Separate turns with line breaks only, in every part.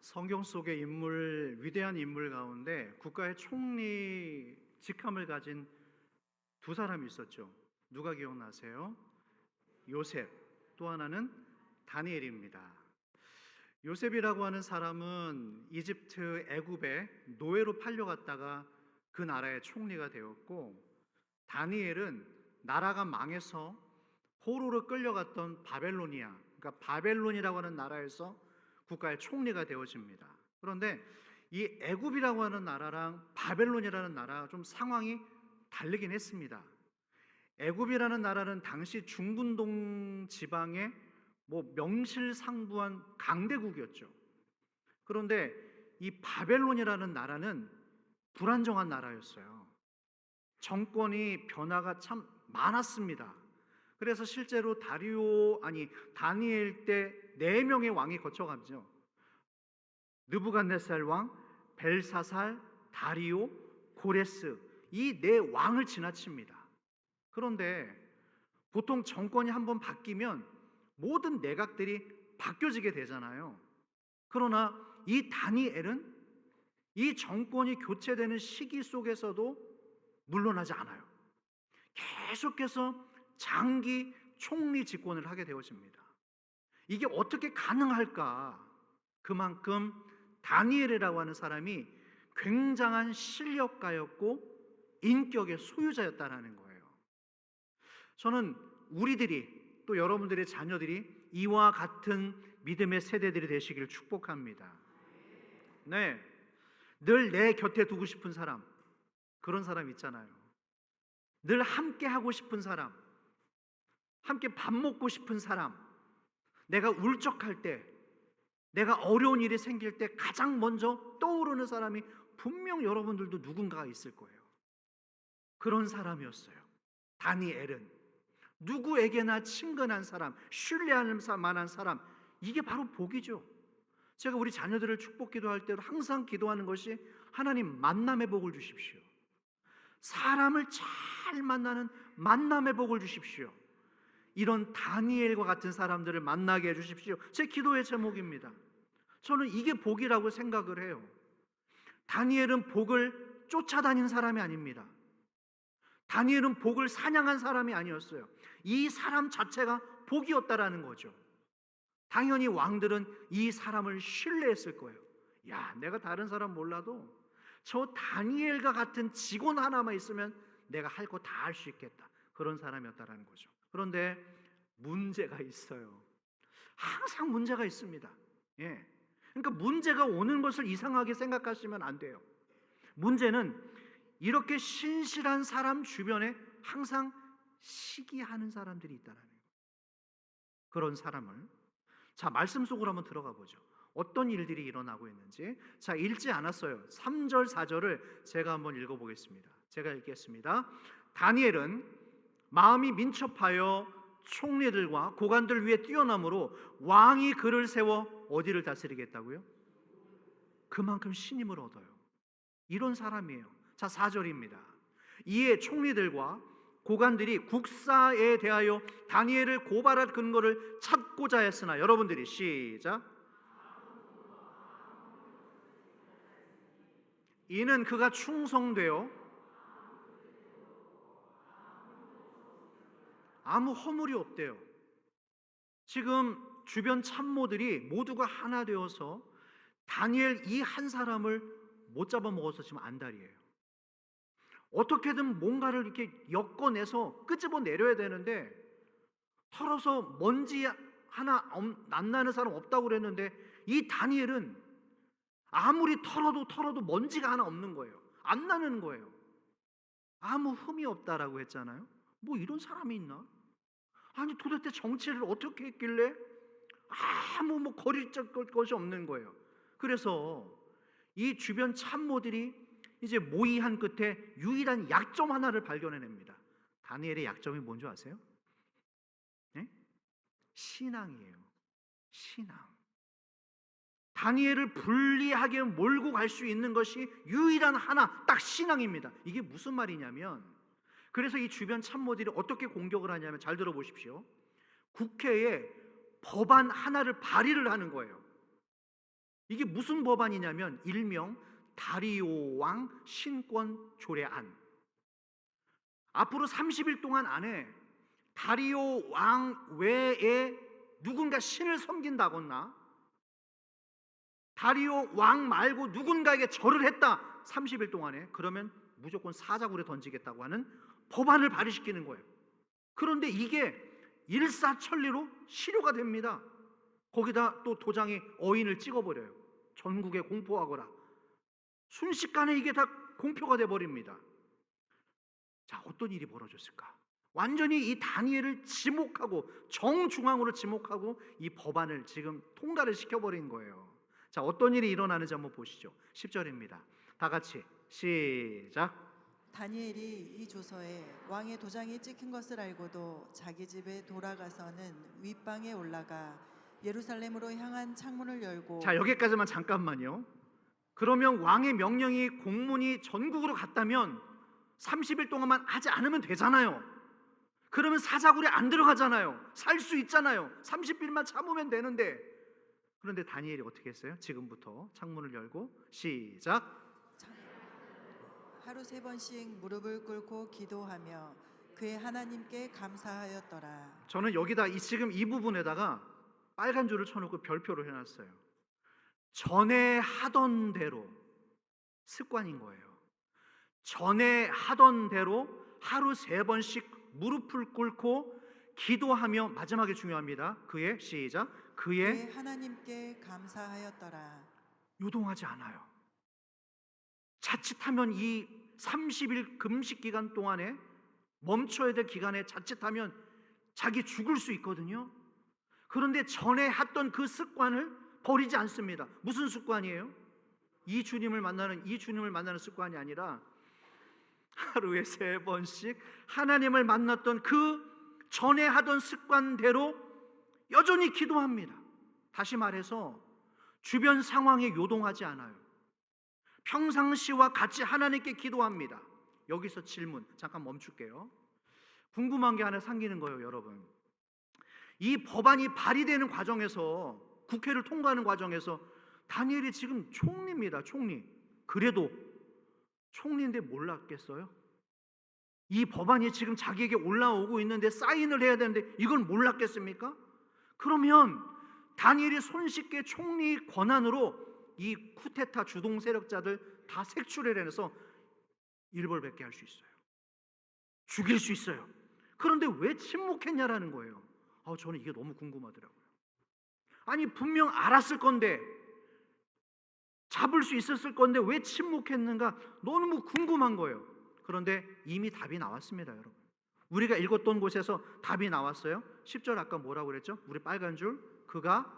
성경 속의 위대한 인물 가운데 국가의 총리 직함을 가진 두 사람이 있었죠. 누가 기억나세요? 요셉, 또 하나는 다니엘입니다. 요셉이라고 하는 사람은 이집트 애굽에 노예로 팔려갔다가 그 나라의 총리가 되었고, 다니엘은 나라가 망해서 포로로 끌려갔던 그러니까 바벨론이라고 하는 나라에서 국가의 총리가 되어집니다. 그런데 이 애굽이라고 하는 나라랑 바벨론이라는 나라가 좀 상황이 다르긴 했습니다. 애굽이라는 나라는 당시 중근동 지방의 명실상부한 강대국이었죠. 그런데 이 바벨론이라는 나라는 불안정한 나라였어요. 정권이 변화가 참 많았습니다. 그래서 실제로 다니엘 때 4명의 왕이 거쳐가죠. 느부갓네살 왕, 벨사살, 다리오, 고레스, 이 4왕을 지나칩니다. 그런데 보통 정권이 한번 바뀌면 모든 내각들이 바뀌어지게 되잖아요. 그러나 이 다니엘은 이 정권이 교체되는 시기 속에서도 물러나지 않아요. 계속해서 장기 총리 집권을 하게 되어집니다. 이게 어떻게 가능할까? 그만큼 다니엘이라고 하는 사람이 굉장한 실력가였고 인격의 소유자였다라는 거예요. 저는 우리들이, 또 여러분들의 자녀들이 이와 같은 믿음의 세대들이 되시기를 축복합니다. 네, 늘 내 곁에 두고 싶은 사람, 그런 사람 있잖아요. 늘 함께 하고 싶은 사람, 함께 밥 먹고 싶은 사람, 내가 울적할 때, 내가 어려운 일이 생길 때 가장 먼저 떠오르는 사람이 분명 여러분들도 누군가가 있을 거예요. 그런 사람이었어요. 다니엘은 누구에게나 친근한 사람, 신뢰할 만한 사람, 이게 바로 복이죠. 제가 우리 자녀들을 축복 기도할 때도 항상 기도하는 것이, 하나님 만남의 복을 주십시오. 사람을 잘 만나는 만남의 복을 주십시오. 이런 다니엘과 같은 사람들을 만나게 해주십시오. 제 기도의 제목입니다. 저는 이게 복이라고 생각을 해요. 다니엘은 복을 쫓아다닌 사람이 아닙니다. 다니엘은 복을 사냥한 사람이 아니었어요. 이 사람 자체가 복이었다라는 거죠. 당연히 왕들은 이 사람을 신뢰했을 거예요. 야, 내가 다른 사람 몰라도 저 다니엘과 같은 직원 하나만 있으면 내가 할 거 다 할 수 있겠다. 그런 사람이었다라는 거죠. 그런데 문제가 있어요. 항상 문제가 있습니다. 예. 그러니까 문제가 오는 것을 이상하게 생각하시면 안 돼요. 문제는 이렇게 신실한 사람 주변에 항상 시기하는 사람들이 있다는 거예요. 그런 사람을, 자, 말씀 속으로 한번 들어가 보죠. 어떤 일들이 일어나고 있는지. 자, 읽지 않았어요. 3절 4절을 제가 한번 읽어보겠습니다. 제가 읽겠습니다. 다니엘은 마음이 민첩하여 총리들과 고관들 위에 뛰어남으로 왕이 그를 세워 어디를 다스리겠다고요? 그만큼 신임을 얻어요. 이런 사람이에요. 자, 4절입니다. 이에 총리들과 고관들이 국사에 대하여 다니엘을 고발할 근거를 찾고자 했으나, 여러분들이 시작. 이는 그가 충성되어 아무 허물이 없대요. 지금 주변 참모들이 모두가 하나 되어서 다니엘 이 한 사람을 못 잡아먹어서 지금 안달이에요. 어떻게든 뭔가를 이렇게 엮어내서 끄집어 내려야 되는데, 털어서 먼지 하나 안 나는 사람 없다고 그랬는데, 이 다니엘은 아무리 털어도 먼지가 하나 없는 거예요. 안 나는 거예요. 아무 흠이 없다라고 했잖아요. 뭐 이런 사람이 있나? 아니, 도대체 정치를 어떻게 했길래 아무 거릴 것이 없는 거예요. 그래서 이 주변 참모들이 이제 모의한 끝에 유일한 약점 하나를 발견해냅니다. 다니엘의 약점이 뭔지 아세요? 네? 신앙이에요. 신앙. 다니엘을 불리하게 몰고 갈 수 있는 것이 유일한 하나, 딱 신앙입니다. 이게 무슨 말이냐면, 그래서 이 주변 참모들이 어떻게 공격을 하냐면, 잘 들어보십시오. 국회에 법안 하나를 발의를 하는 거예요. 이게 무슨 법안이냐면 일명 다리오 왕 신권 조례안. 앞으로 30일 동안 안에 다리오 왕 외에 누군가 신을 섬긴다거나 다리오 왕 말고 누군가에게 절을 했다 30일 동안에, 그러면 무조건 사자굴에 던지겠다고 하는 법안을 발의시키는 거예요. 그런데 이게 일사천리로 실효가 됩니다. 거기다 또 도장에 어인을 찍어버려요. 전국에 공포하거라. 순식간에 이게 다 공표가 돼버립니다. 자, 어떤 일이 벌어졌을까? 완전히 이 다니엘을 지목하고 정중앙으로 지목하고 이 법안을 지금 통과를 시켜버린 거예요. 자, 어떤 일이 일어나는지 한번 보시죠. 10절입니다. 다 같이 시작.
다니엘이 이 조서에 왕의 도장이 찍힌 것을 알고도 자기 집에 돌아가서는 윗방에 올라가 예루살렘으로 향한 창문을 열고.
자, 여기까지만 잠깐만요. 그러면 왕의 명령이 공문이 전국으로 갔다면 30일 동안만 하지 않으면 되잖아요. 그러면 사자굴에 안 들어가잖아요. 살 수 있잖아요. 30일만 참으면 되는데. 그런데 다니엘이 어떻게 했어요? 지금부터 창문을 열고 시작.
하루 3번씩 무릎을 꿇고 기도하며 그의 하나님께 감사하였더라.
저는 여기다 지금 이 부분에다가 빨간 줄을 쳐놓고 별표를 해놨어요. 전에 하던 대로, 습관인 거예요. 전에 하던 대로 하루 3번씩 무릎을 꿇고 기도하며, 마지막에 중요합니다. 그의 시작. 그의
하나님께 감사하였더라.
요동하지 않아요. 자칫하면 이 30일 금식 기간 동안에, 멈춰야 될 기간에 자칫하면 자기 죽을 수 있거든요. 그런데 전에 했던 그 습관을 버리지 않습니다. 무슨 습관이에요? 이 주님을 만나는 습관이 아니라 하루에 3번씩 하나님을 만났던 그 전에 하던 습관대로 여전히 기도합니다. 다시 말해서 주변 상황에 요동하지 않아요. 평상시와 같이 하나님께 기도합니다. 여기서 질문 잠깐 멈출게요. 궁금한 게 하나 생기는 거예요, 여러분. 이 법안이 발의되는 과정에서, 국회를 통과하는 과정에서 다니엘이 지금 총리입니다. 총리. 그래도 총리인데 몰랐겠어요? 이 법안이 지금 자기에게 올라오고 있는데 사인을 해야 되는데 이걸 몰랐겠습니까? 그러면 다니엘이 손쉽게 총리 권한으로 이 쿠데타 주동 세력자들 다 색출을 해내서 일벌백계 할 수 있어요. 죽일 수 있어요. 그런데 왜 침묵했냐라는 거예요. 저는 이게 너무 궁금하더라고요. 아니, 분명 알았을 건데, 잡을 수 있었을 건데 왜 침묵했는가 너무 궁금한 거예요. 그런데 이미 답이 나왔습니다, 여러분. 우리가 읽었던 곳에서 답이 나왔어요. 10절 아까 뭐라고 그랬죠? 우리 빨간 줄, 그가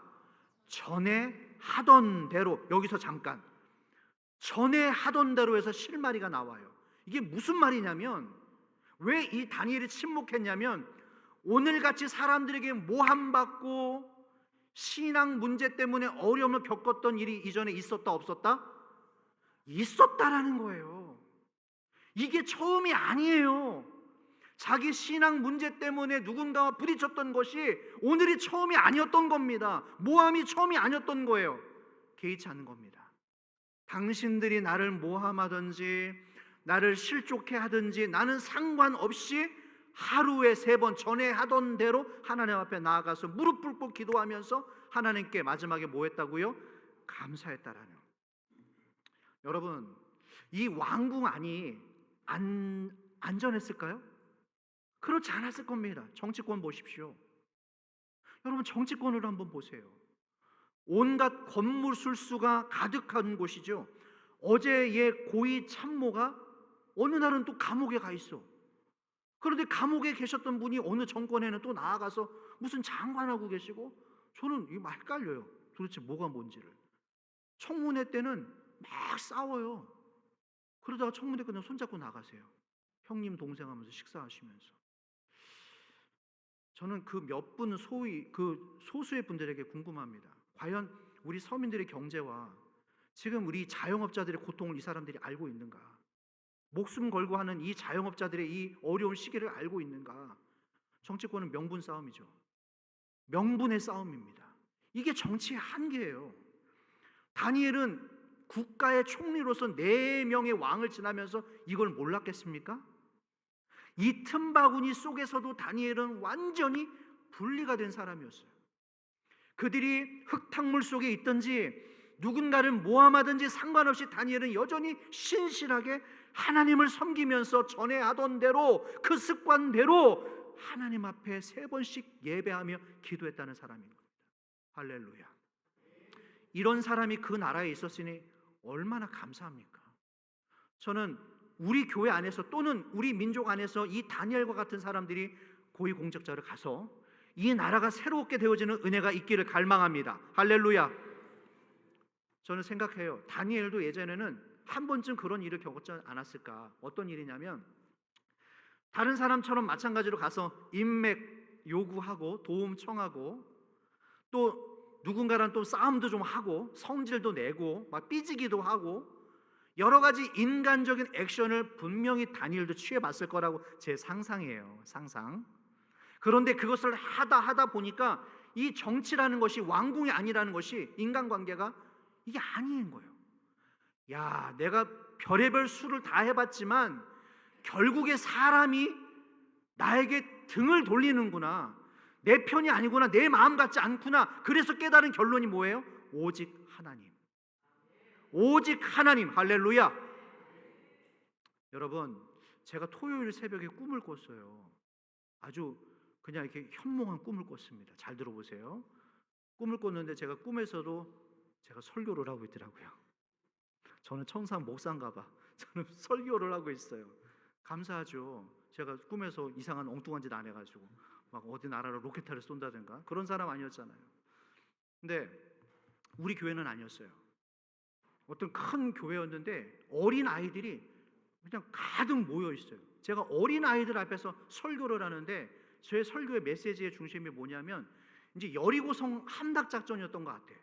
전에 하던 대로. 여기서 잠깐, 전에 하던 대로 해서 실마리가 나와요. 이게 무슨 말이냐면, 왜 이 다니엘이 침묵했냐면, 오늘같이 사람들에게 모함받고 신앙 문제 때문에 어려움을 겪었던 일이 이전에 있었다 없었다? 있었다라는 거예요. 이게 처음이 아니에요. 자기 신앙 문제 때문에 누군가와 부딪혔던 것이 오늘이 처음이 아니었던 겁니다. 모함이 처음이 아니었던 거예요. 개의치 않는 겁니다. 당신들이 나를 모함하든지 나를 실족해 하든지 나는 상관없이 하루에 3번 전에 하던 대로 하나님 앞에 나아가서 무릎 꿇고 기도하면서 하나님께 마지막에 뭐 했다고요? 감사했다라는. 여러분, 이 왕궁 안이 안전했을까요? 그렇지 않았을 겁니다. 정치권 보십시오. 여러분, 정치권을 한번 보세요. 온갖 권무술수가 가득한 곳이죠. 어제의 고위 참모가 어느 날은 또 감옥에 가 있어. 그런데 감옥에 계셨던 분이 어느 정권에는 또 나아가서 무슨 장관하고 계시고, 저는 이거 헷갈려요. 도대체 뭐가 뭔지를. 청문회 때는 막 싸워요. 그러다가 청문회 끝나면 손잡고 나가세요. 형님 동생 하면서 식사하시면서. 저는 그 몇 분 소위 그 소수의 분들에게 궁금합니다. 과연 우리 서민들의 경제와 지금 우리 자영업자들의 고통을 이 사람들이 알고 있는가? 목숨 걸고 하는 이 자영업자들의 이 어려운 시기를 알고 있는가? 정치권은 명분 싸움이죠. 명분의 싸움입니다. 이게 정치의 한계예요. 다니엘은 국가의 총리로서 4명의 왕을 지나면서 이걸 몰랐겠습니까? 이 틈바구니 속에서도 다니엘은 완전히 분리가 된 사람이었어요. 그들이 흙탕물 속에 있든지 누군가를 모함하든지 상관없이 다니엘은 여전히 신실하게 하나님을 섬기면서 전에 하던 대로 그 습관대로 하나님 앞에 3번씩 예배하며 기도했다는 사람인 겁니다. 할렐루야. 이런 사람이 그 나라에 있었으니 얼마나 감사합니까? 저는 우리 교회 안에서 또는 우리 민족 안에서 이 다니엘과 같은 사람들이 고위공직자를 가서 이 나라가 새롭게 되어지는 은혜가 있기를 갈망합니다. 할렐루야. 저는 생각해요. 다니엘도 예전에는 한 번쯤 그런 일을 겪었지 않았을까? 어떤 일이냐면 다른 사람처럼 마찬가지로 가서 인맥 요구하고 도움 청하고 또 누군가랑 또 싸움도 좀 하고 성질도 내고 막 삐지기도 하고 여러 가지 인간적인 액션을 분명히 다니엘도 취해봤을 거라고 제 상상이에요. 상상. 그런데 그것을 하다 보니까 이 정치라는 것이 왕궁이 아니라는 것이 인간관계가 이게 아닌 거예요. 야, 내가 별의별 수를 다 해봤지만 결국에 사람이 나에게 등을 돌리는구나. 내 편이 아니구나. 내 마음 같지 않구나. 그래서 깨달은 결론이 뭐예요? 오직 하나님. 오직 하나님. 할렐루야. 여러분, 제가 토요일 새벽에 꿈을 꿨어요. 아주 그냥 이렇게 현몽한 꿈을 꿨습니다. 잘 들어보세요. 꿈을 꿨는데 제가 꿈에서도 제가 설교를 하고 있더라고요. 저는 천상 목사인가 봐. 저는 설교를 하고 있어요. 감사하죠. 제가 꿈에서 이상한 엉뚱한 짓 안 해가지고 막 어디 나라로 로켓타를 쏜다든가 그런 사람 아니었잖아요. 근데 우리 교회는 아니었어요. 어떤 큰 교회였는데 어린 아이들이 그냥 가득 모여 있어요. 제가 어린 아이들 앞에서 설교를 하는데 제 설교의 메시지의 중심이 뭐냐면 이제 여리고성 함락 작전이었던 것 같아요.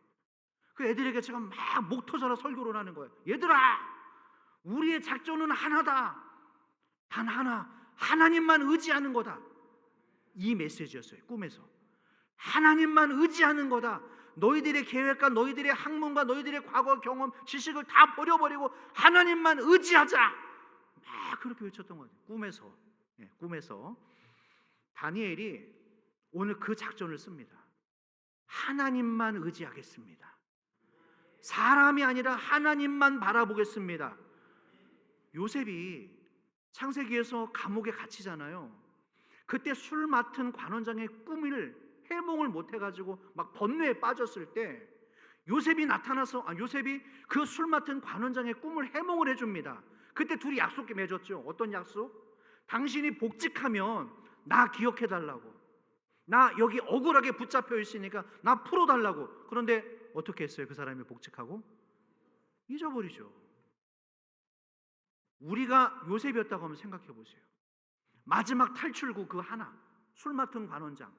그 애들에게 제가 막 목 터져라 설교를 하는 거예요. 얘들아, 우리의 작전은 하나다. 단 하나, 하나님만 의지하는 거다. 이 메시지였어요. 꿈에서 하나님만 의지하는 거다. 너희들의 계획과 너희들의 학문과 너희들의 과거 경험, 지식을 다 버려버리고 하나님만 의지하자. 막 그렇게 외쳤던 거예요. 꿈에서. 꿈에서 다니엘이 오늘 그 작전을 씁니다. 하나님만 의지하겠습니다. 사람이 아니라 하나님만 바라보겠습니다. 요셉이 창세기에서 감옥에 gat히잖아요. 그때 술 맡은 관원장의 꿈을 해몽을 못 해가지고 막 번뇌에 빠졌을 때 요셉이 나타나서 요셉이 그 술 맡은 관원장의 꿈을 해몽을 해줍니다. 그때 둘이 약속 맺었죠. 어떤 약속? 당신이 복직하면 나 기억해달라고. 나 여기 억울하게 붙잡혀 있으니까 나 풀어달라고. 그런데 어떻게 했어요? 그 사람이 복직하고 잊어버리죠. 우리가 요셉이었다고 하면 생각해 보세요. 마지막 탈출구 그 하나, 술 맡은 관원장.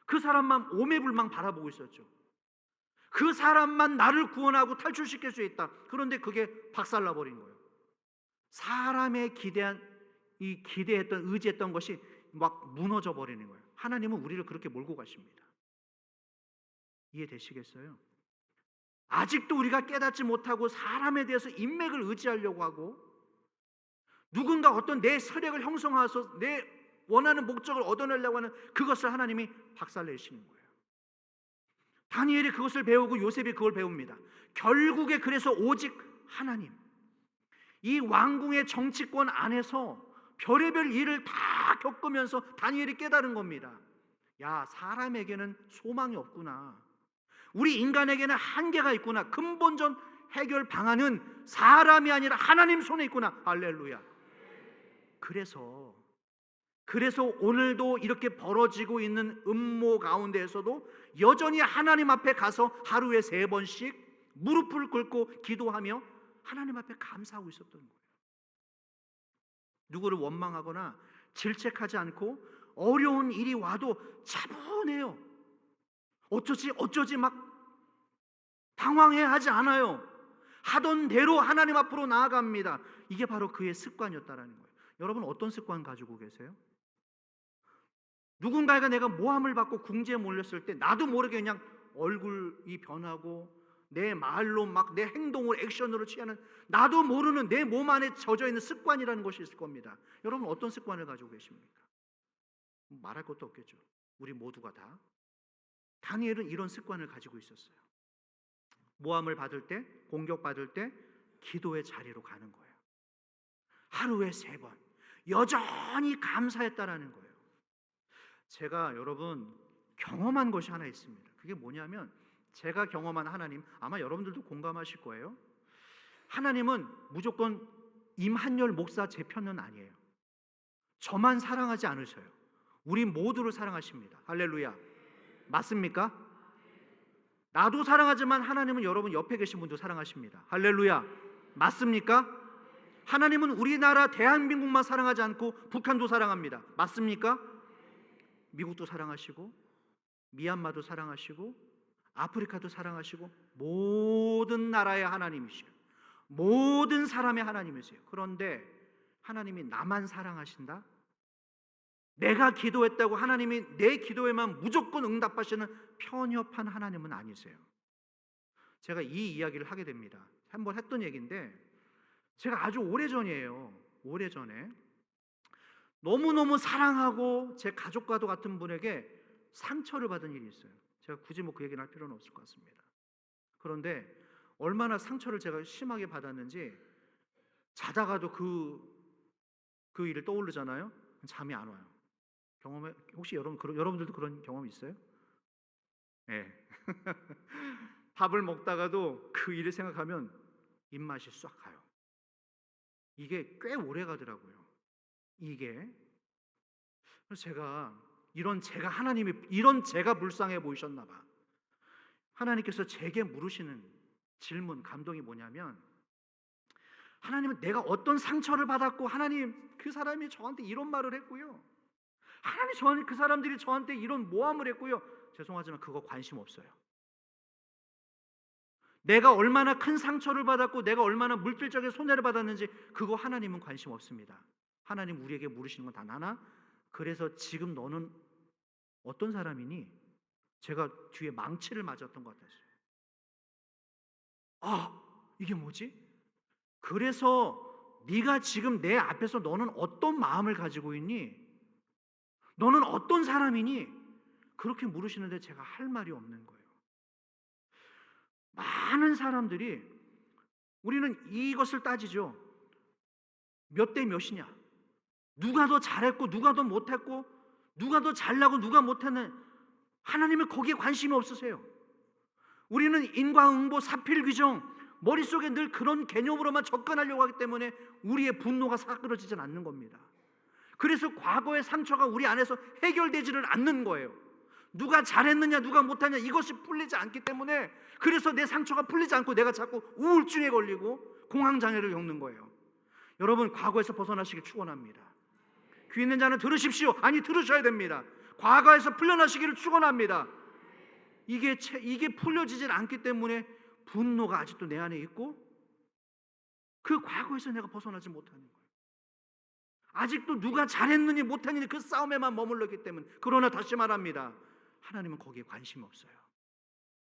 그 사람만 오매불망 바라보고 있었죠. 그 사람만 나를 구원하고 탈출시킬 수 있다. 그런데 그게 박살나버린 거예요. 사람의 기대했던 의지했던 것이 막 무너져 버리는 거예요. 하나님은 우리를 그렇게 몰고 가십니다. 이해되시겠어요? 아직도 우리가 깨닫지 못하고 사람에 대해서 인맥을 의지하려고 하고 누군가 어떤 내 세력을 형성해서 내 원하는 목적을 얻어내려고 하는 그것을 하나님이 박살내시는 거예요. 다니엘이 그것을 배우고 요셉이 그걸 배웁니다. 결국에 그래서 오직 하나님. 이 왕궁의 정치권 안에서 별의별 일을 다 겪으면서 다니엘이 깨달은 겁니다. 야, 사람에게는 소망이 없구나. 우리 인간에게는 한계가 있구나. 근본적 해결 방안은 사람이 아니라 하나님 손에 있구나. 할렐루야. 그래서 오늘도 이렇게 벌어지고 있는 음모 가운데에서도 여전히 하나님 앞에 가서 하루에 3번씩 무릎을 꿇고 기도하며 하나님 앞에 감사하고 있었던 거예요. 누구를 원망하거나 질책하지 않고 어려운 일이 와도 차분해요. 어쩌지 막 당황해하지 않아요. 하던 대로 하나님 앞으로 나아갑니다. 이게 바로 그의 습관이었다라는 거예요. 여러분 어떤 습관 가지고 계세요? 누군가가 내가 모함을 받고 궁지에 몰렸을 때 나도 모르게 그냥 얼굴이 변하고 내 말로 막 내 행동을 액션으로 취하는 나도 모르는 내 몸 안에 젖어 있는 습관이라는 것이 있을 겁니다. 여러분 어떤 습관을 가지고 계십니까? 말할 것도 없겠죠. 우리 모두가 다. 다니엘은 이런 습관을 가지고 있었어요. 모함을 받을 때, 공격받을 때 기도의 자리로 가는 거예요. 하루에 3번 여전히 감사했다라는 거예요. 제가 여러분 경험한 것이 하나 있습니다. 그게 뭐냐면 제가 경험한 하나님, 아마 여러분들도 공감하실 거예요. 하나님은 무조건 임한열 목사 제 편은 아니에요. 저만 사랑하지 않으셔요. 우리 모두를 사랑하십니다. 할렐루야. 맞습니까? 나도 사랑하지만 하나님은 여러분 옆에 계신 분도 사랑하십니다. 할렐루야. 맞습니까? 하나님은 우리나라 대한민국만 사랑하지 않고 북한도 사랑합니다. 맞습니까? 미국도 사랑하시고 미얀마도 사랑하시고 아프리카도 사랑하시고 모든 나라의 하나님이시고 모든 사람의 하나님이세요. 그런데 하나님이 나만 사랑하신다? 내가 기도했다고 하나님이 내 기도에만 무조건 응답하시는 편협한 하나님은 아니세요. 제가 이 이야기를 하게 됩니다. 한번 했던 얘기인데 제가 아주 오래전이에요. 오래전에 너무너무 사랑하고 제 가족과도 같은 분에게 상처를 받은 일이 있어요. 제가 굳이 그 얘기를 할 필요는 없을 것 같습니다. 그런데 얼마나 상처를 제가 심하게 받았는지 자다가도 그 일을 떠오르잖아요. 잠이 안 와요. 경험해 혹시 여러분들도 그런 경험 있어요? 네. 밥을 먹다가도 그 일을 생각하면 입맛이 싹 가요. 이게 꽤 오래 가더라고요. 이게 그래서 제가 불쌍해 보이셨나 봐. 하나님께서 제게 물으시는 질문, 감동이 뭐냐면 하나님은 내가 어떤 상처를 받았고 하나님 그 사람이 저한테 이런 말을 했고요. 하나님 그 사람들이 저한테 이런 모함을 했고요. 죄송하지만 그거 관심 없어요. 내가 얼마나 큰 상처를 받았고 내가 얼마나 물질적인 손해를 받았는지 그거 하나님은 관심 없습니다. 하나님 우리에게 물으시는 건 단 하나. 그래서 지금 너는 어떤 사람이니? 제가 뒤에 망치를 맞았던 것 같았어요. 이게 뭐지? 그래서 네가 지금 내 앞에서 너는 어떤 마음을 가지고 있니? 너는 어떤 사람이니? 그렇게 물으시는데 제가 할 말이 없는 거예요. 많은 사람들이 우리는 이것을 따지죠. 몇 대 몇이냐? 누가 더 잘했고 누가 더 못했고 누가 더 잘나고 누가 못했는 하나님은 거기에 관심이 없으세요. 우리는 인과응보, 사필귀정 머릿속에 늘 그런 개념으로만 접근하려고 하기 때문에 우리의 분노가 사그러지진 않는 겁니다. 그래서 과거의 상처가 우리 안에서 해결되지를 않는 거예요. 누가 잘했느냐 누가 못하냐 이것이 풀리지 않기 때문에 그래서 내 상처가 풀리지 않고 내가 자꾸 우울증에 걸리고 공황장애를 겪는 거예요. 여러분 과거에서 벗어나시길 축원합니다. 귀 있는 자는 들으십시오. 아니 들으셔야 됩니다. 과거에서 풀려나시기를 축원합니다. 이게 풀려지질 않기 때문에 분노가 아직도 내 안에 있고 그 과거에서 내가 벗어나지 못하는 거예요. 아직도 누가 잘했느니 못했느니 그 싸움에만 머물러 있기 때문에. 그러나 다시 말합니다. 하나님은 거기에 관심이 없어요.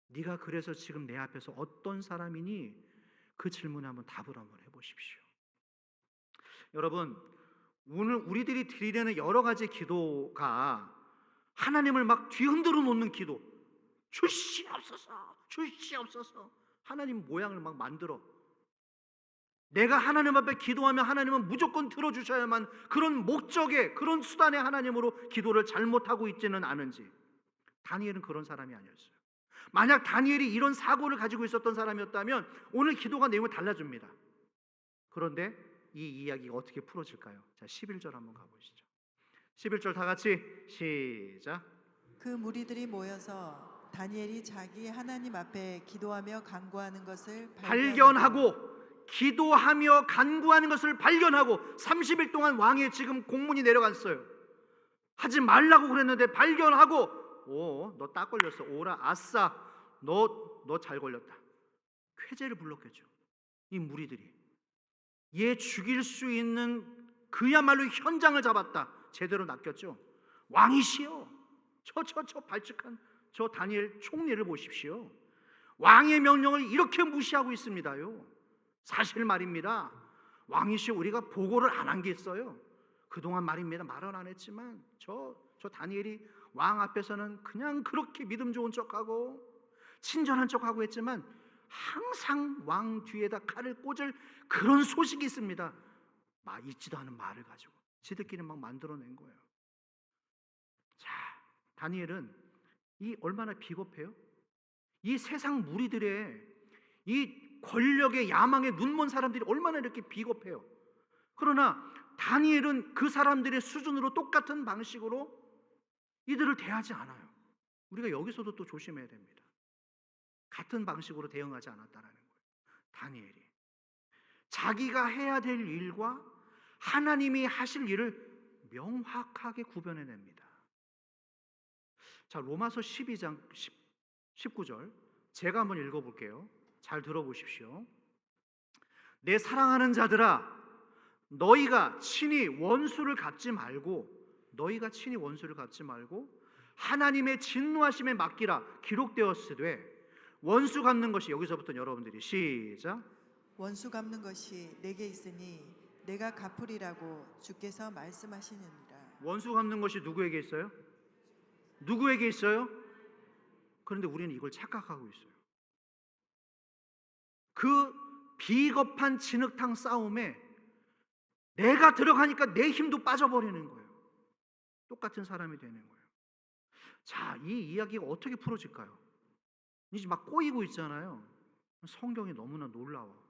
네가 그래서 지금 내 앞에서 어떤 사람이니? 그 질문에 한번 답을 한번 해보십시오. 여러분 오늘 우리들이 드리려는 여러 가지 기도가 하나님을 막 뒤흔들어 놓는 기도, 주시옵소서 하나님 모양을 막 만들어 내가 하나님 앞에 기도하면 하나님은 무조건 들어주셔야만 그런 목적의 그런 수단의 하나님으로 기도를 잘못하고 있지는 않은지. 다니엘은 그런 사람이 아니었어요. 만약 다니엘이 이런 사고를 가지고 있었던 사람이었다면 오늘 기도가 내용이 달라집니다. 그런데 이 이야기가 어떻게 풀어질까요? 자, 11절 한번 가보시죠. 11절 다 같이 시작.
그 무리들이 모여서 다니엘이 자기 하나님 앞에 기도하며 간구하는 것을
발견하고 기도하며 간구하는 것을 발견하고 30일 동안 왕의 지금 공문이 내려갔어요. 하지 말라고 그랬는데 발견하고 너 딱 걸렸어. 오라 아싸 너 잘 걸렸다. 쾌재를 불렀겠죠. 이 무리들이 얘 죽일 수 있는 그야말로 현장을 잡았다. 제대로 낚였죠. 왕이시여 저 발칙한 저 다니엘 총리를 보십시오. 왕의 명령을 이렇게 무시하고 있습니다요. 사실 말입니다. 왕이시여 우리가 보고를 안 한 게 있어요. 그동안 말입니다. 말은 안 했지만 저 다니엘이 왕 앞에서는 그냥 그렇게 믿음 좋은 척하고 친절한 척하고 했지만 항상 왕 뒤에다 칼을 꽂을 그런 소식이 있습니다. 있지도 않은 말을 가지고 지들끼리 막 만들어낸 거예요. 자, 다니엘은 이 얼마나 비겁해요? 이 세상 무리들의 이 권력의 야망에 눈먼 사람들이 얼마나 이렇게 비겁해요. 그러나 다니엘은 그 사람들의 수준으로 똑같은 방식으로 이들을 대하지 않아요. 우리가 여기서도 또 조심해야 됩니다. 같은 방식으로 대응하지 않았다라는 거예요. 다니엘이 자기가 해야 될 일과 하나님이 하실 일을 명확하게 구별해냅니다. 자, 로마서 12장 19절 제가 한번 읽어볼게요. 잘 들어보십시오. 내 사랑하는 자들아, 너희가 친히 원수를 갚지 말고 하나님의 진노하심에 맡기라 기록되었으되 원수 갚는 것이, 여기서부터 여러분들이 시작.
원수 갚는 것이 내게 있으니 내가 갚으리라고 주께서 말씀하시느니라.
원수 갚는 것이 누구에게 있어요? 누구에게 있어요? 그런데 우리는 이걸 착각하고 있어요. 그 비겁한 진흙탕 싸움에 내가 들어가니까 내 힘도 빠져버리는 거예요. 똑같은 사람이 되는 거예요. 자, 이 이야기가 어떻게 풀어질까요? 이제 막 꼬이고 있잖아요. 성경이 너무나 놀라워.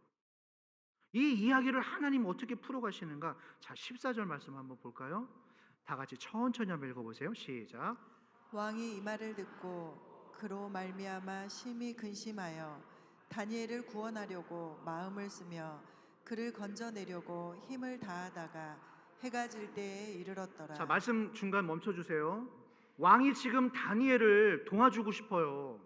이 이야기를 하나님 어떻게 풀어가시는가? 자, 14절 말씀 한번 볼까요? 다 같이 천천히 한번 읽어보세요. 시작.
왕이 이 말을 듣고 그로 말미암아 심히 근심하여 다니엘을 구원하려고 마음을 쓰며 그를 건져내려고 힘을 다하다가 해가 질 때에 이르렀더라.
자, 말씀 중간 멈춰주세요. 왕이 지금 다니엘을 도와주고 싶어요.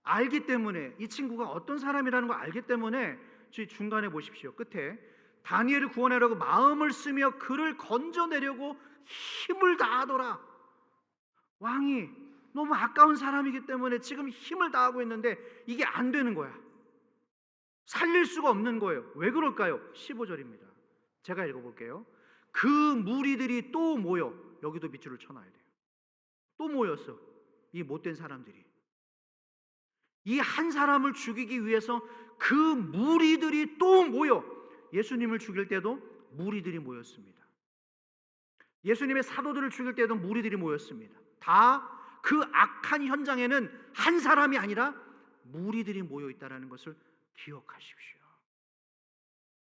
알기 때문에, 이 친구가 어떤 사람이라는 걸 알기 때문에, 중간에 보십시오. 끝에 다니엘을 구원하려고 마음을 쓰며 그를 건져내려고 힘을 다하더라. 왕이 너무 아까운 사람이기 때문에 지금 힘을 다하고 있는데 이게 안 되는 거야. 살릴 수가 없는 거예요. 왜 그럴까요? 15절입니다. 제가 읽어볼게요. 그 무리들이 또 모여, 여기도 밑줄을 쳐놔야 돼요. 또 모였어. 이 못된 사람들이. 이 한 사람을 죽이기 위해서 그 무리들이 또 모여, 예수님을 죽일 때도 무리들이 모였습니다. 예수님의 사도들을 죽일 때도 무리들이 모였습니다. 다 그 악한 현장에는 한 사람이 아니라 무리들이 모여 있다는 것을 기억하십시오.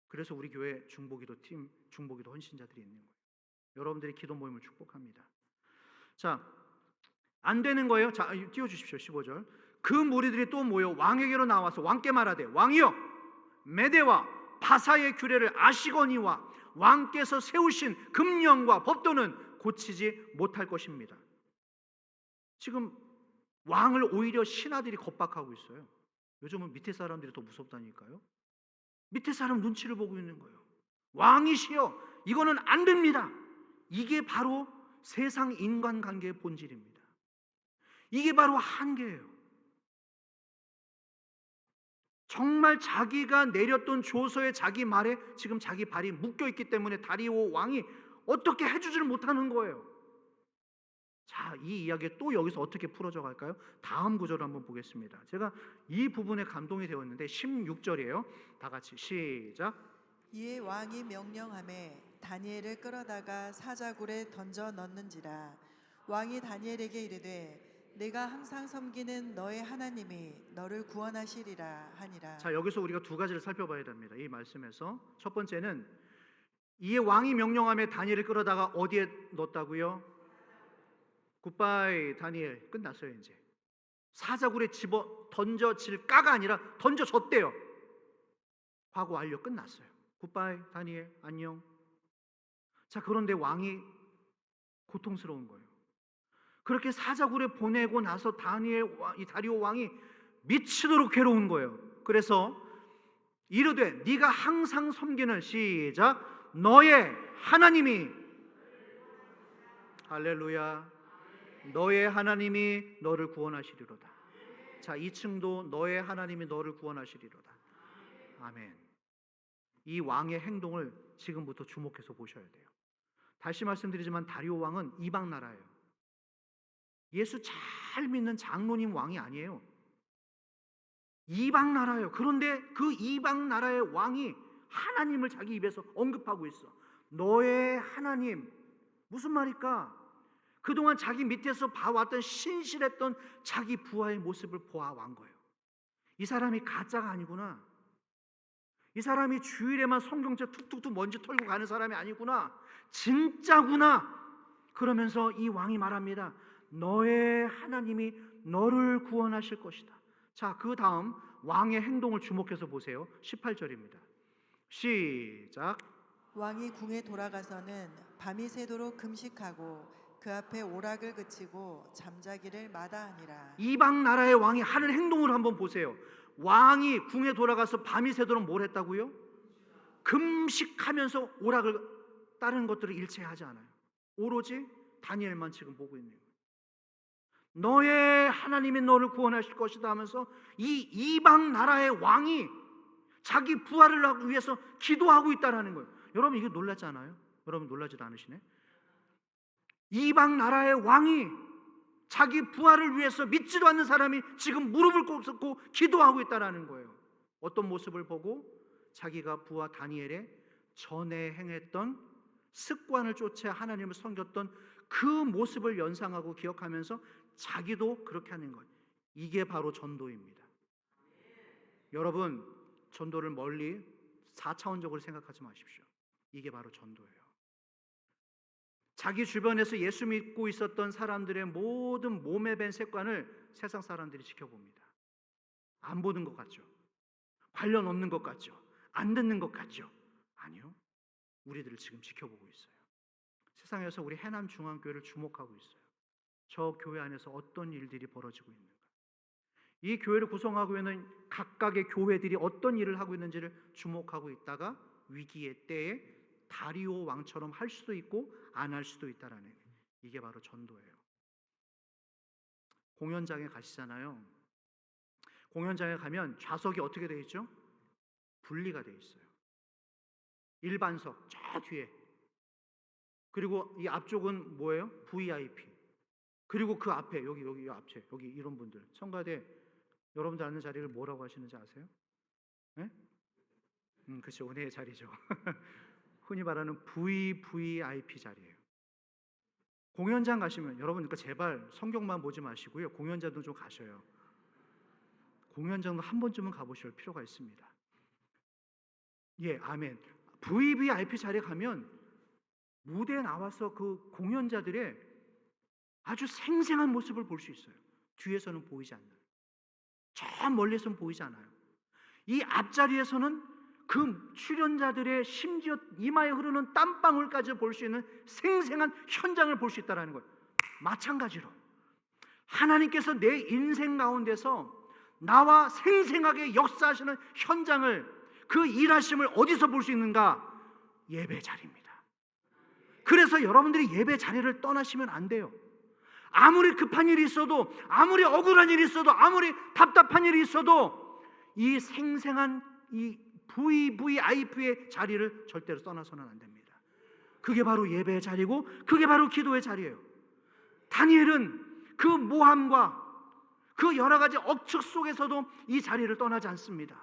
그래서 우리 교회 중보기도 팀, 중보기도 헌신자들이 있는 거예요. 여러분들이 기도 모임을 축복합니다. 자, 안 되는 거예요. 자, 띄워주십시오. 15절. 그 무리들이 또 모여 왕에게로 나와서 왕께 말하되, 왕이여, 메대와 바사의 규례를 아시거니와 왕께서 세우신 금령과 법도는 고치지 못할 것입니다. 지금 왕을 오히려 신하들이 겁박하고 있어요. 요즘은 밑에 사람들이 더 무섭다니까요. 밑에 사람 눈치를 보고 있는 거예요. 왕이시여, 이거는 안 됩니다. 이게 바로 세상 인간관계의 본질입니다. 이게 바로 한계예요. 정말 자기가 내렸던 조서에 자기 말에 지금 자기 발이 묶여있기 때문에 다리오 왕이 어떻게 해주지를 못하는 거예요. 자, 이 이야기 또 여기서 어떻게 풀어져 갈까요? 다음 구절을 한번 보겠습니다. 제가 이 부분에 감동이 되었는데 16절이에요. 다 같이 시작.
이에 왕이 명령하매 다니엘을 끌어다가 사자굴에 던져 넣는지라. 왕이 다니엘에게 이르되 내가 항상 섬기는 너의 하나님이 너를 구원하시리라 하니라.
자, 여기서 우리가 두 가지를 살펴봐야 됩니다. 이 말씀에서 첫 번째는 이에 왕이 명령하며 다니엘을 끌어다가 어디에 넣었다고요? 굿바이 다니엘, 끝났어요. 이제 사자굴에 집어 던져질까가 아니라 던져졌대요. 과거 완료, 끝났어요. 굿바이 다니엘, 안녕. 자, 그런데 왕이 고통스러운 거예요. 그렇게 사자굴에 보내고 나서 이 다리오 왕이 미치도록 괴로운 거예요. 그래서 이르되 네가 항상 섬기는, 시작, 너의 하나님이, 할렐루야, 너의 하나님이 너를 구원하시리로다. 자, 2층도 너의 하나님이 너를 구원하시리로다. 아멘. 이 왕의 행동을 지금부터 주목해서 보셔야 돼요. 다시 말씀드리지만 다리오 왕은 이방 나라예요. 예수 잘 믿는 장로님 왕이 아니에요. 이방 나라예요. 그런데 그 이방 나라의 왕이 하나님을 자기 입에서 언급하고 있어. 너의 하나님. 무슨 말일까? 그동안 자기 밑에서 봐왔던 신실했던 자기 부하의 모습을 보아온 거예요. 이 사람이 가짜가 아니구나. 이 사람이 주일에만 성경책 툭툭툭 먼지 털고 가는 사람이 아니구나. 진짜구나. 그러면서 이 왕이 말합니다. 너의 하나님이 너를 구원하실 것이다. 자, 그 다음 왕의 행동을 주목해서 보세요. 18절입니다. 시작.
왕이 궁에 돌아가서는 밤이 새도록 금식하고 그 앞에 오락을 그치고 잠자기를 마다하니라.
이방 나라의 왕이 하는 행동을 한번 보세요. 왕이 궁에 돌아가서 밤이 새도록 뭘 했다고요? 금식하면서 오락을 다른 것들을 일체하지 않아요. 오로지 다니엘만 지금 보고 있는 거예요. 너의 하나님이 너를 구원하실 것이다 하면서 이 이방 나라의 왕이 자기 부하를 하기 위해서 기도하고 있다라는 거예요. 여러분 이게 놀랍지 않아요? 여러분 놀라지도 않으시네? 이방 나라의 왕이 자기 부하를 위해서 믿지도 않는 사람이 지금 무릎을 꿇고 기도하고 있다라는 거예요. 어떤 모습을 보고? 자기가 부하 다니엘의 전에 행했던 습관을 쫓아 하나님을 섬겼던 그 모습을 연상하고 기억하면서 자기도 그렇게 하는 거예요. 이게 바로 전도입니다. 여러분 전도를 멀리 4차원적으로 생각하지 마십시오. 이게 바로 전도예요. 자기 주변에서 예수 믿고 있었던 사람들의 모든 몸에 밴 습관을 세상 사람들이 지켜봅니다. 안 보는 것 같죠? 관련 없는 것 같죠? 안 듣는 것 같죠? 아니요. 우리들을 지금 지켜보고 있어요. 세상에서 우리 해남중앙교회를 주목하고 있어요. 저 교회 안에서 어떤 일들이 벌어지고 있는가? 이 교회를 구성하고 있는 각각의 교회들이 어떤 일을 하고 있는지를 주목하고 있다가 위기의 때에 다리오 왕처럼 할 수도 있고 안 할 수도 있다라는, 이게 바로 전도예요. 공연장에 가시잖아요. 공연장에 가면 좌석이 어떻게 되어 있죠? 분리가 되어 있어요. 일반석 저 뒤에, 그리고 이 앞쪽은 뭐예요? VIP. 그리고 그 앞에 여기 앞에 여기 이런 분들, 성가대 여러분들 앉는 자리를 뭐라고 하시는지 아세요? 네? 그렇죠. 은혜의 자리죠. 흔히 말하는 VVIP 자리예요. 공연장 가시면 여러분, 그러니까 제발 성경만 보지 마시고요. 공연장도 좀 가셔요. 공연장도 한 번쯤은 가보실 필요가 있습니다. 예, 아멘. VVIP 자리에 가면 무대에 나와서 그 공연자들의 아주 생생한 모습을 볼 수 있어요. 뒤에서는 보이지 않는, 저 멀리서는 보이지 않아요. 이 앞자리에서는 그 출연자들의 심지어 이마에 흐르는 땀방울까지 볼 수 있는 생생한 현장을 볼 수 있다는 거예요. 마찬가지로 하나님께서 내 인생 가운데서 나와 생생하게 역사하시는 현장을, 그 일하심을 어디서 볼 수 있는가? 예배 자리입니다. 그래서 여러분들이 예배 자리를 떠나시면 안 돼요. 아무리 급한 일이 있어도, 아무리 억울한 일이 있어도, 아무리 답답한 일이 있어도 이 생생한 이 VVIP의 자리를 절대로 떠나서는 안 됩니다. 그게 바로 예배의 자리고 그게 바로 기도의 자리예요. 다니엘은 그 모함과 그 여러 가지 억측 속에서도 이 자리를 떠나지 않습니다.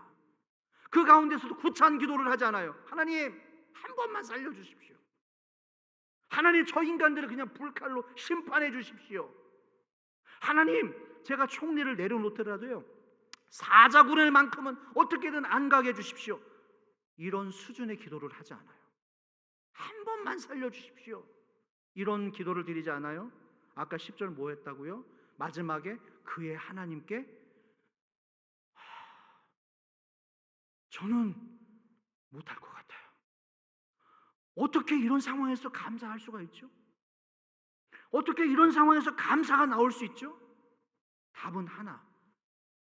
그 가운데서도 구차한 기도를 하지 않아요. 하나님 한 번만 살려주십시오. 하나님 저 인간들을 그냥 불칼로 심판해 주십시오. 하나님 제가 총리를 내려놓더라도요 사자굴의 만큼은 어떻게든 안 가게 해주십시오. 이런 수준의 기도를 하지 않아요. 한 번만 살려주십시오. 이런 기도를 드리지 않아요. 아까 10절 뭐 했다고요? 마지막에 그의 하나님께 저는 못할 것 같아요. 어떻게 이런 상황에서 감사할 수가 있죠? 어떻게 이런 상황에서 감사가 나올 수 있죠? 답은 하나,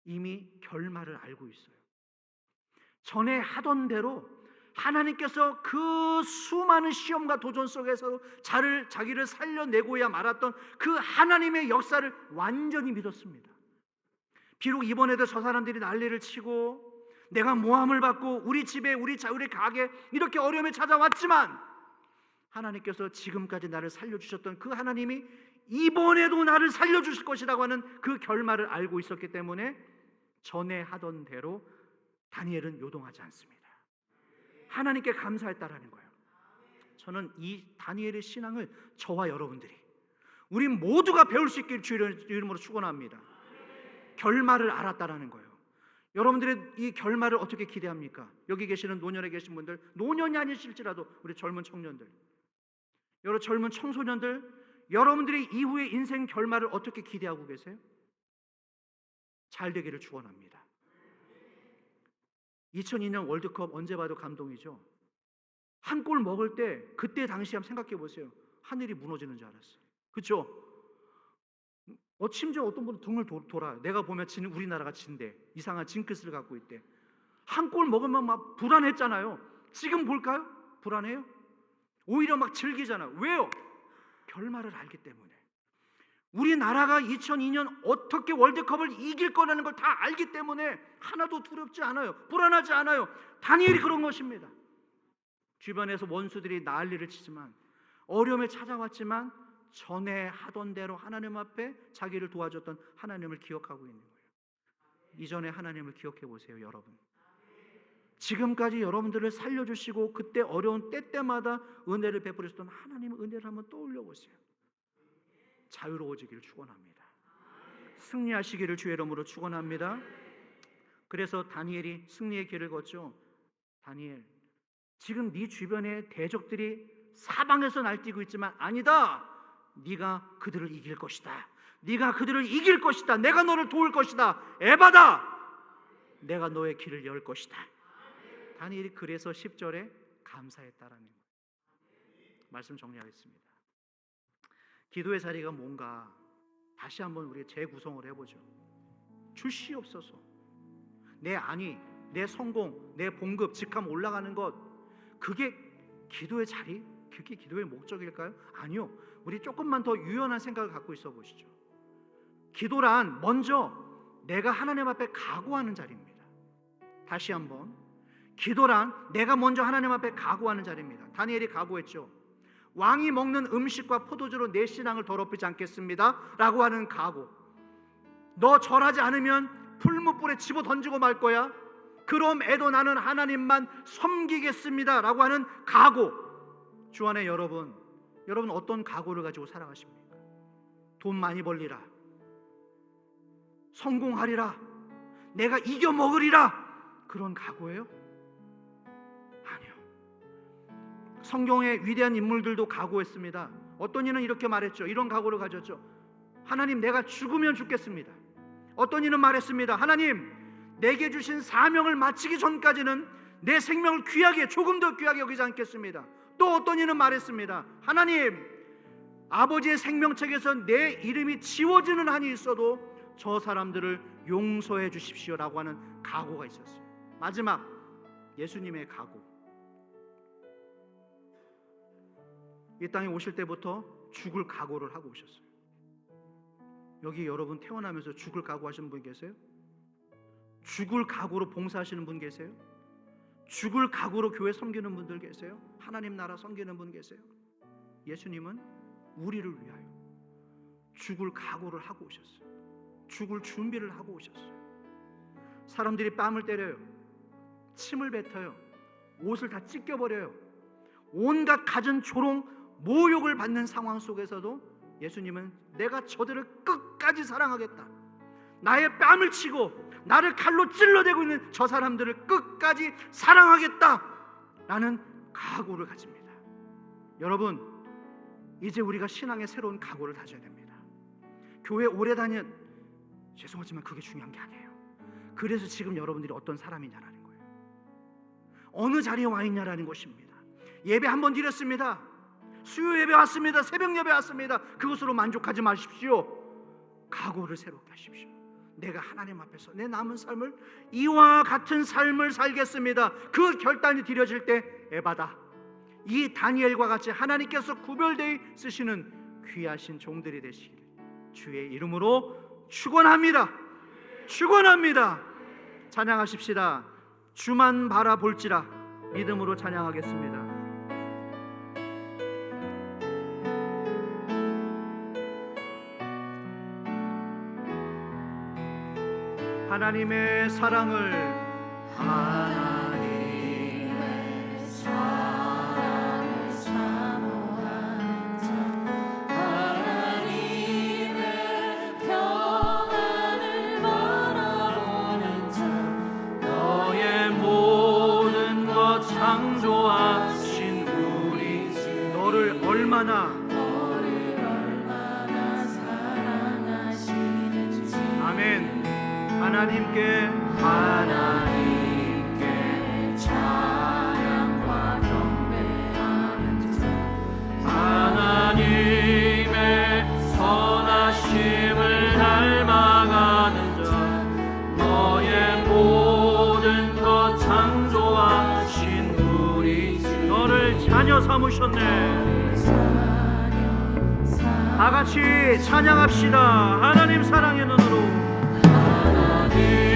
이미 결말을 알고 있어요. 전에 하던 대로 하나님께서 그 수많은 시험과 도전 속에서 자기를 살려내고야 말았던 그 하나님의 역사를 완전히 믿었습니다. 비록 이번에도 저 사람들이 난리를 치고 내가 모함을 받고 우리 집에 우리 가게 이렇게 어려움이 찾아왔지만 하나님께서 지금까지 나를 살려주셨던 그 하나님이 이번에도 나를 살려주실 것이라고 하는 그 결말을 알고 있었기 때문에 전에 하던 대로 다니엘은 요동하지 않습니다. 하나님께 감사했다라는 거예요. 저는 이 다니엘의 신앙을 저와 여러분들이 우리 모두가 배울 수 있길 주의 이름으로 축원합니다. 결말을 알았다라는 거예요. 여러분들의 이 결말을 어떻게 기대합니까? 여기 계시는 노년에 계신 분들, 노년이 아니실지라도 우리 젊은 청년들, 여러 젊은 청소년들, 여러분들이 이후의 인생 결말을 어떻게 기대하고 계세요? 잘 되기를 축원합니다. 2002년 월드컵 언제 봐도 감동이죠. 한 골 먹을 때 그때 당시 한번 생각해 보세요. 하늘이 무너지는 줄 알았어요. 그렇죠? 심지어 어떤 분은 등을 돌아요. 내가 보면 우리나라가 진대. 이상한 징크스를 갖고 있대. 한 골 먹으면 막 불안했잖아요. 지금 볼까요? 불안해요? 오히려 막 즐기잖아요. 왜요? 결말을 알기 때문에. 우리나라가 2002년 어떻게 월드컵을 이길 거라는 걸 다 알기 때문에 하나도 두렵지 않아요. 불안하지 않아요. 다니엘이 그런 것입니다. 주변에서 원수들이 난리를 치지만 어려움에 찾아왔지만 전에 하던 대로 하나님 앞에 자기를 도와줬던 하나님을 기억하고 있는 거예요. 이전에 하나님을 기억해 보세요, 여러분. 지금까지 여러분들을 살려주시고 그때 어려운 때마다 은혜를 베풀으셨던 하나님의 은혜를 한번 떠올려 보세요. 자유로워지기를 축원합니다. 승리하시기를 주의 이름으로 축원합니다. 그래서 다니엘이 승리의 길을 걷죠. 다니엘, 지금 네 주변에 대적들이 사방에서 날뛰고 있지만 아니다. 네가 그들을 이길 것이다. 네가 그들을 이길 것이다. 내가 너를 도울 것이다. 에바다. 내가 너의 길을 열 것이다. 다니엘이 그래서 10절에 감사했다라는 거예요. 말씀 정리하겠습니다. 기도의 자리가 뭔가 다시 한번 우리 재구성을 해보죠. 주시옵소서. 내 안위, 내 성공, 내 봉급, 직함 올라가는 것, 그게 기도의 자리? 그게 기도의 목적일까요? 아니요. 우리 조금만 더 유연한 생각을 갖고 있어 보시죠. 기도란 먼저 내가 하나님 앞에 각오하는 자리입니다. 다시 한번, 기도란 내가 먼저 하나님 앞에 각오하는 자리입니다. 다니엘이 각오했죠. 왕이 먹는 음식과 포도주로 내 신앙을 더럽히지 않겠습니다 라고 하는 각오. 너 절하지 않으면 풀무불에 집어 던지고 말 거야. 그럼 애도 나는 하나님만 섬기겠습니다 라고 하는 각오. 주안의 여러분 어떤 각오를 가지고 살아가십니까? 돈 많이 벌리라, 성공하리라, 내가 이겨 먹으리라, 그런 각오예요? 아니요. 성경의 위대한 인물들도 각오했습니다. 어떤 이는 이렇게 말했죠. 이런 각오를 가졌죠. 하나님, 내가 죽으면 죽겠습니다. 어떤 이는 말했습니다. 하나님, 내게 주신 사명을 마치기 전까지는 내 생명을 귀하게, 조금 더 귀하게 여기지 않겠습니다. 또 어떤 이는 말했습니다. 하나님, 아버지의 생명책에서 내 이름이 지워지는 한이 있어도 저 사람들을 용서해 주십시오라고 하는 각오가 있었어요. 마지막, 예수님의 각오. 이 땅에 오실 때부터 죽을 각오를 하고 오셨어요. 여기 여러분 태어나면서 죽을 각오하시는 분 계세요? 죽을 각오로 봉사하시는 분 계세요? 죽을 각오로 교회 섬기는 분들 계세요? 하나님 나라 섬기는 분 계세요? 예수님은 우리를 위하여 죽을 각오를 하고 오셨어요. 죽을 준비를 하고 오셨어요. 사람들이 뺨을 때려요. 침을 뱉어요. 옷을 다 찢겨버려요. 온갖 갖은 조롱, 모욕을 받는 상황 속에서도 예수님은 내가 저들을 끝까지 사랑하겠다. 나의 뺨을 치고 나를 칼로 찔러대고 있는 저 사람들을 끝까지 사랑하겠다 라는 각오를 가집니다. 여러분, 이제 우리가 신앙의 새로운 각오를 다져야 됩니다. 교회 오래 다닌, 죄송하지만 그게 중요한 게 아니에요. 그래서 지금 여러분들이 어떤 사람이냐라는 거예요. 어느 자리에 와 있냐라는 것입니다. 예배 한번 드렸습니다. 수요 예배 왔습니다. 새벽 예배 왔습니다. 그것으로 만족하지 마십시오. 각오를 새롭게 하십시오. 내가 하나님 앞에서 내 남은 삶을 이와 같은 삶을 살겠습니다. 그 결단이 드려질 때 에바다, 이 다니엘과 같이 하나님께서 구별되어 쓰시는 귀하신 종들이 되시길 주의 이름으로 축원합니다. 축원합니다. 찬양하십시다. 주만 바라볼지라. 믿음으로 찬양하겠습니다. 하나님의 사랑을
사모하는 자, 하나님의 평안을 바라보는 자,
너의 모든 것 창조하신 우리 주 너를 얼마나
사랑하시는지.
아멘. 하나님께
찬양과 경배하는 자,
하나님의 선하심을 닮아가는 자, 너의 모든 것 창조하신 우리 주 너를 자녀 삼으셨네. 다 같이 찬양합시다. 하나님 사랑의 눈으로
하나님